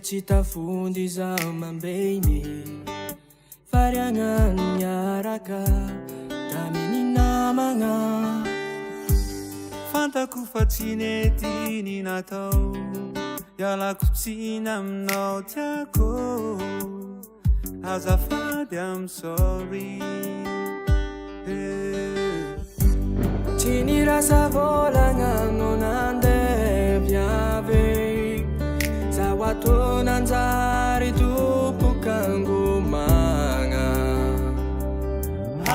tsy tafondy zaho mambeny fariagna niaraka taminy namagna fantako fa tsy netiny natao ialako tsiny aminao tiako azafady I'm sorry tsy nirasa volagna nandevy ave zaho atao nanjary tompokangomagna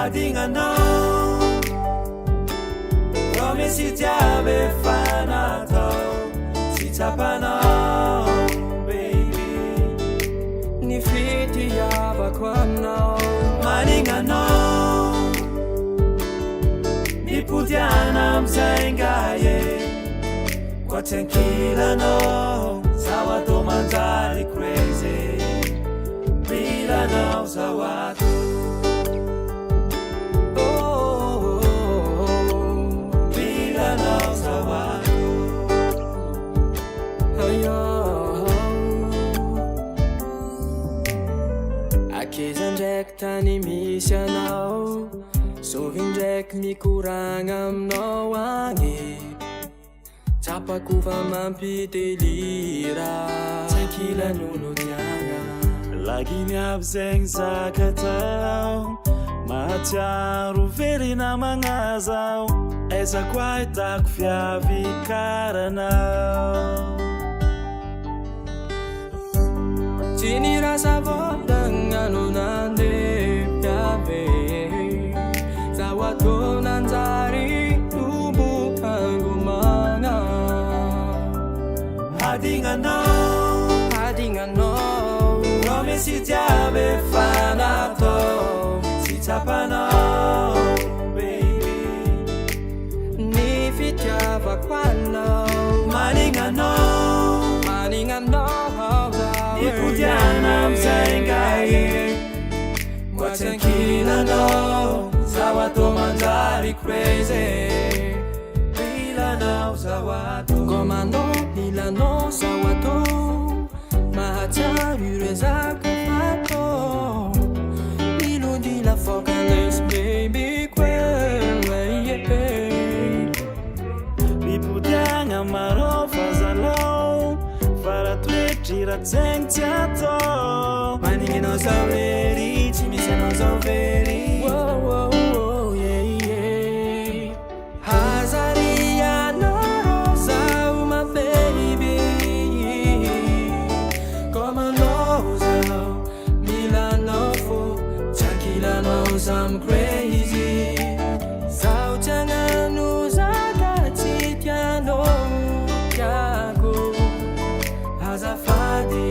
adignanao promesy jiaby efa natao tsy tsapanao baby ny fitiavako aminao manignanao nipotiana amizay ngaye kwa tranquillanao zaho atao manjary crazy milanao zaho ato milanao zaho ato akeza ndraiky tany misy anao sovy ndraiky mikoragna aminao agny tsapako fa mampitelira tranquillan'olo tiagna laginy aby zegny zaka tao mahatsiaro very namagna zao ezako ahitako fiavikaranao tsy nirasa volagna no nandevy ave zaho atao nanjary tompokangomagna adignanao promesy jiaby efa natao tsy tsapanao baby ny fitiavako anao manignanao nipotiana amizay ngaye kwa tranquillanao zaho atao manjary crazy milanao zaho atao commandant milanao zaho atao mahatsiaro ireo zaka fatao milondy lafokan'esy baby quelle mipotiagna maro fazalao faratoetry ratsegny tsy atao manigninao zaho very tsy misy anao zaho very hazarianao zaho ma baby commandant zaho milanao fo tranquillanao zaho I'm crazy zaho tiagnano zaka tsy tianao tiako azafady